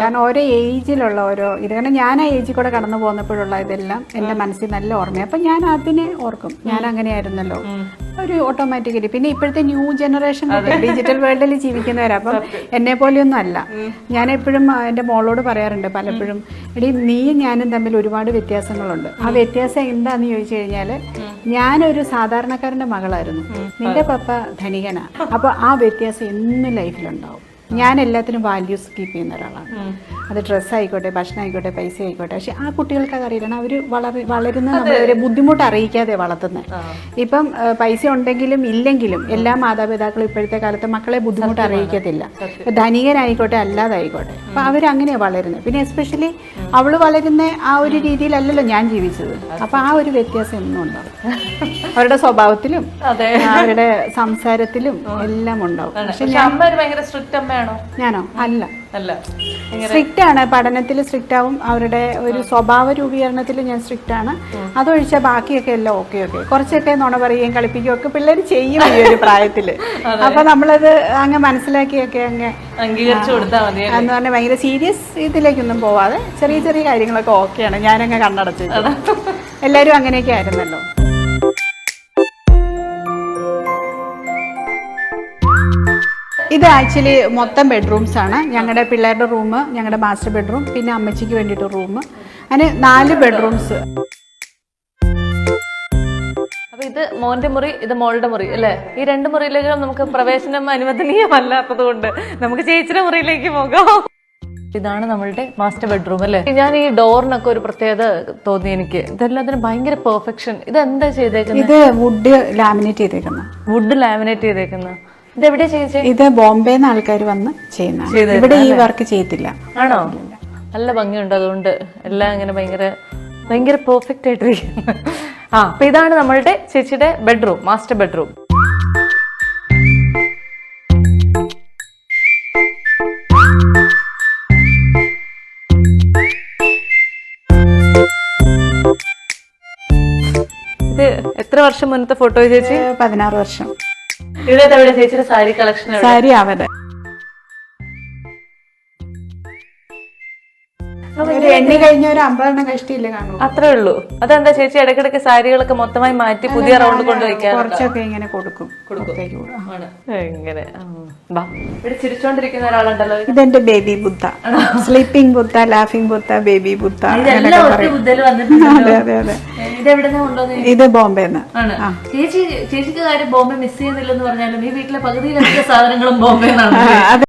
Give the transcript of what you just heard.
കാരണം ഓരോ ഏജിലുള്ള ഓരോ ഇത് കാരണം ഞാൻ ആ ഏജിൽ കൂടെ കടന്നു പോകുന്നപ്പോഴുള്ള ഇതെല്ലാം എൻ്റെ മനസ്സിൽ നല്ല ഓർമ്മയാണ് അപ്പം ഞാൻ അതിനെ ഓർക്കും ഞാൻ അങ്ങനെയായിരുന്നല്ലോ ഒരു ഓട്ടോമാറ്റിക്കലി പിന്നെ ഇപ്പോഴത്തെ ന്യൂ ജനറേഷൻ ഡിജിറ്റൽ വേൾഡിൽ ജീവിക്കുന്നവരാ അപ്പം എന്നെ പോലെയൊന്നും അല്ല ഞാൻ എപ്പോഴും എൻ്റെ മോളോട് പറയാറുണ്ട് പലപ്പോഴും എടി നീയും ഞാനും തമ്മിൽ ഒരുപാട് വ്യത്യാസങ്ങളുണ്ട് ആ വ്യത്യാസം എന്താന്ന് ചോദിച്ചു കഴിഞ്ഞാൽ ഞാനൊരു സാധാരണക്കാരൻ്റെ മകളായിരുന്നു നിന്റെ പപ്പ ധനികനാ അപ്പോൾ ആ വ്യത്യാസം എന്നും ലൈഫിലുണ്ടാവും ഞാൻ എല്ലാത്തിനും വാല്യൂസ് കീപ്പ് ചെയ്യുന്ന ഒരാളാണ് അത് ഡ്രസ്സ് ആയിക്കോട്ടെ ഭക്ഷണം ആയിക്കോട്ടെ പൈസ ആയിക്കോട്ടെ പക്ഷെ ആ കുട്ടികൾക്ക് അറിയില്ല അവർ വളരുന്ന നമ്മളൊരു ബുദ്ധിമുട്ട് അറിയിക്കാതെ വളർത്തുന്നത് ഇപ്പം പൈസ ഉണ്ടെങ്കിലും ഇല്ലെങ്കിലും എല്ലാ മാതാപിതാക്കളും ഇപ്പോഴത്തെ കാലത്ത് മക്കളെ ബുദ്ധിമുട്ട് അറിയിക്കത്തില്ല ഇപ്പം ധനികനായിക്കോട്ടെ അല്ലാതായിക്കോട്ടെ അപ്പം അവരങ്ങനെയാണ് വളരുന്നത് പിന്നെ എസ്പെഷ്യലി അവള് വളരുന്ന ആ ഒരു രീതിയിലല്ലല്ലോ ഞാൻ ജീവിച്ചത് അപ്പം ആ ഒരു വ്യത്യാസം എന്നും ഉണ്ടാവും അവരുടെ സ്വഭാവത്തിലും അവരുടെ സംസാരത്തിലും എല്ലാം ഉണ്ടാവും പക്ഷെ ഞാനോ അല്ല സ്ട്രിക്റ്റ് ആണ് പഠനത്തിൽ സ്ട്രിക്റ്റ് ആവും അവരുടെ ഒരു സ്വഭാവ രൂപീകരണത്തിൽ ഞാൻ സ്ട്രിക്റ്റ് ആണ് അതൊഴിച്ചാൽ ബാക്കിയൊക്കെ എല്ലാം ഓക്കെ കുറച്ചൊക്കെ നുണ പറയുകയും കളിപ്പിക്കുകയും ഒക്കെ പിള്ളേർ ചെയ്യും ഈ ഒരു പ്രായത്തില് അപ്പൊ നമ്മളത് അങ്ങ് മനസ്സിലാക്കിയൊക്കെ അങ്ങ് അംഗീകരിച്ചു കൊടുത്താൽ മതി എന്ന് പറഞ്ഞാൽ ഭയങ്കര സീരിയസ് ഇതിലേക്കൊന്നും പോവാതെ ചെറിയ ചെറിയ കാര്യങ്ങളൊക്കെ ഓക്കെയാണ് ഞാനങ്ങ് കണ്ണടച്ചു എല്ലാവരും അങ്ങനെയൊക്കെ ആയിരുന്നല്ലോ. ഇത് ആക്ച്വലി മൊത്തം ബെഡ്റൂംസ് ആണ് ഞങ്ങളുടെ പിള്ളേരുടെ റൂം ഞങ്ങളുടെ മാസ്റ്റർ ബെഡ്റൂം പിന്നെ അമ്മച്ചിക്ക് വേണ്ടിയിട്ട് റൂം അങ്ങനെ 4 ബെഡ്റൂംസ്. അപ്പൊ ഇത് മോന്റെ മുറി ഇത് മോളുടെ മുറി അല്ലെ ഈ 2 മുറിയിലേക്കും നമുക്ക് പ്രവേശനം അനുവദനീയമല്ലാത്തത് കൊണ്ട് നമുക്ക് ചേച്ചിയുടെ മുറിയിലേക്ക് പോകാം. ഇതാണ് നമ്മളുടെ മാസ്റ്റർ ബെഡ്റൂം അല്ലേ. ഞാൻ ഈ ഡോറിനൊക്കെ ഒരു പ്രത്യേകത തോന്നി എനിക്ക് ഇതെല്ലാത്തിനും ഭയങ്കര പെർഫെക്ഷൻ. ഇത് എന്താ ചെയ്തേക്കുന്നത്? ഇത് വുഡ് ലാമിനേറ്റ് ചെയ്തേക്കുന്ന ഇതെവിടെയാ ചേച്ചി? ഇത് ബോംബെന്ന് ആൾക്കാർ വന്ന് ചെയ്യുന്ന ഇവിടെ ഈ വർക്ക് ചെയ്യത്തില്ല. ആണോ? നല്ല ഭംഗിയുണ്ട് അതുകൊണ്ട് എല്ലാം ഇങ്ങനെ ഭയങ്കര പെർഫെക്റ്റ് ആയിട്ടിരിക്കുന്നു. അപ്പൊ ഇതാണ് നമ്മളുടെ ചേച്ചിയുടെ ബെഡ്റൂം മാസ്റ്റർ ബെഡ്റൂം. ഇത് എത്ര വർഷം മുന്നത്തെ ഫോട്ടോ ചേച്ചി? 16 വർഷം. ഇവിടെ ചേച്ചിയുടെ സാരി കളക്ഷൻ സാരി അവരെ എണ്ണി കഴിഞ്ഞ ഒരു 50 എണ്ണം കഷ്ടിയില്ലേ കാണും അത്രേ ഉള്ളൂ. അതെന്താ ചേച്ചി ഇടയ്ക്കിടയ്ക്ക് സാരികളൊക്കെ മൊത്തമായി മാറ്റി പുതിയ റൗണ്ട് കൊണ്ട് വയ്ക്കാൻ കുറച്ചൊക്കെ ഇങ്ങനെ കൊടുക്കും. ഇങ്ങനെ ഇവിടെ ചിരിച്ചോണ്ടിരിക്കുന്ന ഒരാളുണ്ടല്ലോ. ഇതെന്റെ ബേബി ബുദ്ധ, സ്ലീപ്പിംഗ് ബുദ്ധ, ലാഫിംഗ് ബുദ്ധ, ബേബി ബുദ്ധ. അതെ അതെ അതെ. ഇത് ബോംബെന്ന്. ചേച്ചിക്ക് കാര്യം ബോംബെ മിസ് ചെയ്യുന്നില്ലെന്ന് പറഞ്ഞാലും ഈ വീട്ടിലെ പകുതിയിലധികം സാധനങ്ങളും ബോംബെ. അത്